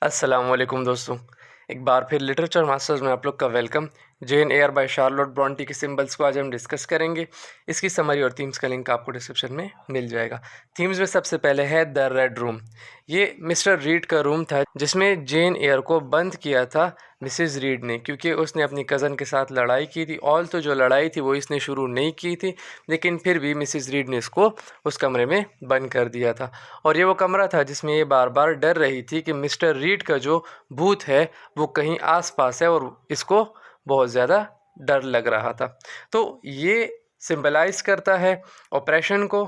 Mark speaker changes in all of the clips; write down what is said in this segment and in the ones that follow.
Speaker 1: अस्सलाम वालेकुम दोस्तों, एक बार फिर लिटरेचर मास्टर्स में आप लोग का welcome. Jane Eyre by Charlotte Bronte के सिंबल्स को आज हम डिस्कस करेंगे। इसकी समरी और थीम्स का लिंक आपको डिस्क्रिप्शन में मिल जाएगा। थीम्स में सबसे पहले है द रेड रूम। ये मिस्टर रीड का रूम था जिसमें जेन एयर को बंद किया था मिसेस रीड ने, क्योंकि उसने अपनी कज़न के साथ लड़ाई की थी। ऑल तो जो लड़ाई थी वो इसने शुरू नहीं की थी, लेकिन फिर भी मिसेस रीड ने इसको उस कमरे में बंद कर दिया था। और ये वो कमरा था जिसमें ये बार बार डर रही थी कि मिस्टर रीड का जो भूत है वो कहीं आसपास है और इसको बहुत ज़्यादा डर लग रहा था। तो ये सिंबलाइज करता है ऑपरेशन को,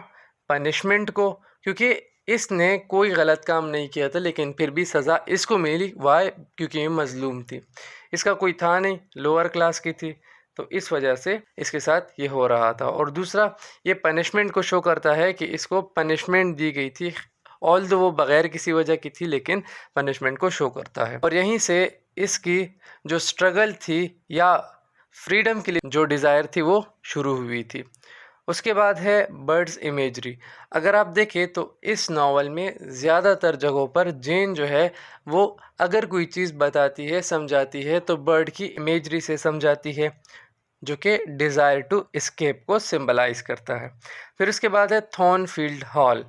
Speaker 1: पनिशमेंट को, क्योंकि इसने कोई गलत काम नहीं किया था लेकिन फिर भी सज़ा इसको मिली। वाई? क्योंकि ये मज़लूम थी, इसका कोई था नहीं, लोअर क्लास की थी, तो इस वजह से इसके साथ ये हो रहा था। और दूसरा, ये पनिशमेंट को शो करता है कि इसको पनिशमेंट दी गई थी, ऑल दो वो बग़ैर किसी वजह की थी, लेकिन पनिशमेंट को शो करता है। और यहीं से इसकी जो स्ट्रगल थी या फ्रीडम के लिए जो डिज़ायर थी वो शुरू हुई थी। उसके बाद है बर्ड्स इमेजरी। अगर आप देखें तो इस नावल में ज़्यादातर जगहों पर जेन जो है वो अगर कोई चीज़ बताती है, समझाती है, तो बर्ड की इमेजरी से समझाती है, जो कि डिज़ायर टू एस्केप को सिंबलाइज करता है। फिर उसके बाद है थॉर्नफील्ड हॉल,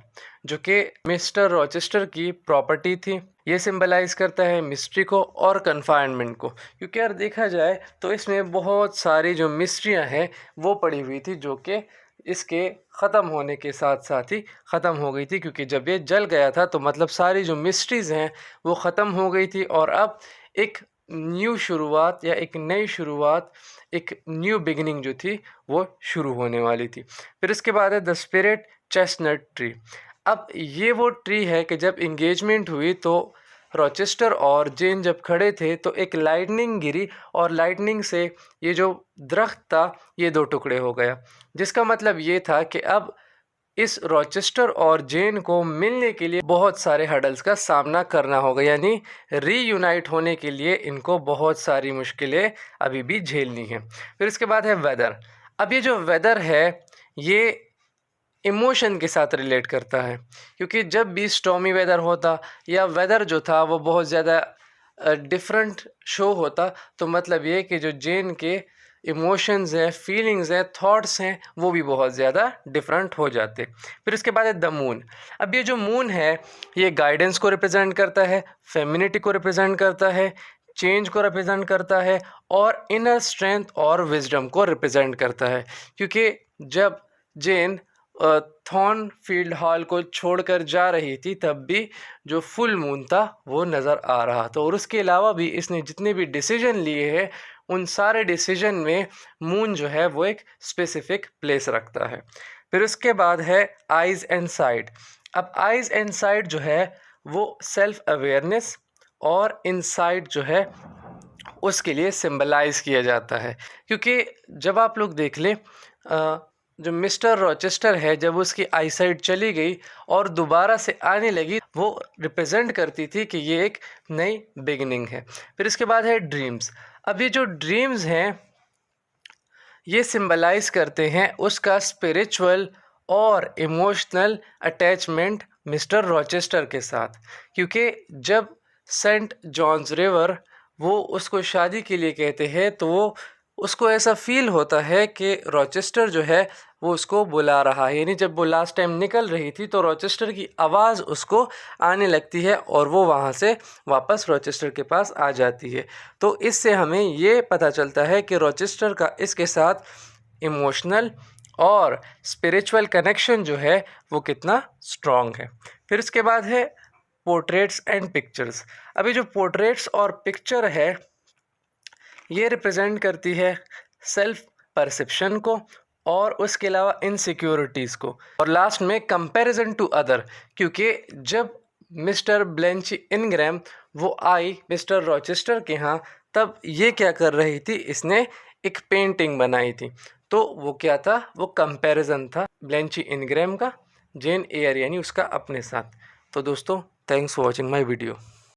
Speaker 1: जो कि मिस्टर रॉचेस्टर की प्रॉपर्टी थी। ये सिंबलाइज करता है मिस्ट्री को और कन्फाइनमेंट को, क्योंकि यार देखा जाए तो इसमें बहुत सारी जो मिस्ट्रियाँ हैं वो पड़ी हुई थी, जो कि इसके ख़त्म होने के साथ साथ ही ख़त्म हो गई थी। क्योंकि जब ये जल गया था तो मतलब सारी जो मिस्ट्रीज़ हैं वो ख़त्म हो गई थी और अब एक न्यू शुरुआत या एक नई शुरुआत, एक न्यू बिगिनिंग जो थी वो शुरू होने वाली थी। फिर इसके बाद है द स्पिरिट चेस्टनट ट्री। अब ये वो ट्री है कि जब इंगेजमेंट हुई तो रॉचेस्टर और जेन जब खड़े थे तो एक लाइटनिंग गिरी और लाइटनिंग से ये जो दरख्त था ये दो टुकड़े हो गया, जिसका मतलब ये था कि अब इस रॉचेस्टर और जेन को मिलने के लिए बहुत सारे हडल्स का सामना करना होगा, यानी रीयूनाइट होने के लिए इनको बहुत सारी मुश्किलें अभी भी झेलनी हैं। फिर इसके बाद है वेदर। अब ये जो वेदर है ये इमोशन के साथ रिलेट करता है, क्योंकि जब भी स्टॉर्मी वेदर होता या वेदर जो था वो बहुत ज़्यादा डिफरेंट शो होता, तो मतलब ये कि जो जेन के इमोशंस हैं, फीलिंग्स हैं, थॉट्स हैं, वो भी बहुत ज़्यादा डिफरेंट हो जाते। फिर उसके बाद है द मून। अब ये जो मून है ये गाइडेंस को रिप्रेजेंट करता है, फेमिनिटी को रिप्रेजेंट करता है, चेंज को रिप्रेजेंट करता है और इनर स्ट्रेंथ और विजडम को रिप्रेजेंट करता है। क्योंकि जब जेन थॉर्नफील्ड हॉल को छोड़कर जा रही थी तब भी जो फुल मून था वो नज़र आ रहा था। और उसके अलावा भी इसने जितने भी डिसीजन लिए हैं उन सारे डिसीजन में मून जो है वो एक स्पेसिफिक प्लेस रखता है। फिर उसके बाद है आइज़ एंड साइट। अब आइज़ एंड साइट जो है वो सेल्फ अवेयरनेस और इनसाइट जो है उसके लिए सिंबलाइज किया जाता है। क्योंकि जब आप लोग देख लें जो मिस्टर रॉचेस्टर है जब उसकी आईसाइट चली गई और दोबारा से आने लगी, वो रिप्रेजेंट करती थी कि ये एक नई बिगिनिंग है। फिर इसके बाद है ड्रीम्स। अब ये जो ड्रीम्स हैं ये सिंबलाइज करते हैं उसका स्पिरिचुअल और इमोशनल अटैचमेंट मिस्टर रॉचेस्टर के साथ। क्योंकि जब सेंट जॉन्स रिवर वो उसको शादी के लिए कहते हैं तो वो उसको ऐसा फील होता है कि रॉचेस्टर जो है वो उसको बुला रहा है। यानी जब वो लास्ट टाइम निकल रही थी तो रॉचेस्टर की आवाज़ उसको आने लगती है और वो वहाँ से वापस रॉचेस्टर के पास आ जाती है। तो इससे हमें ये पता चलता है कि रॉचेस्टर का इसके साथ इमोशनल और स्पिरिचुअल कनेक्शन जो है वो कितना स्ट्रॉन्ग है। फिर इसके बाद है पोर्ट्रेट्स एंड पिक्चर्स। अभी जो पोर्ट्रेट्स और पिक्चर है ये रिप्रेजेंट करती है सेल्फ परसेप्शन को और उसके अलावा इनसिक्योरिटीज़ को। और लास्ट में कंपैरिजन टू अदर, क्योंकि जब मिस्टर ब्लेंची इनग्रैम वो आई मिस्टर रॉचेस्टर के यहाँ तब ये क्या कर रही थी, इसने एक पेंटिंग बनाई थी। तो वो क्या था, वो कंपैरिजन था ब्लेंची इनग्रैम का जेन एयर यानी उसका अपने साथ। तो दोस्तों thanks for watching my video.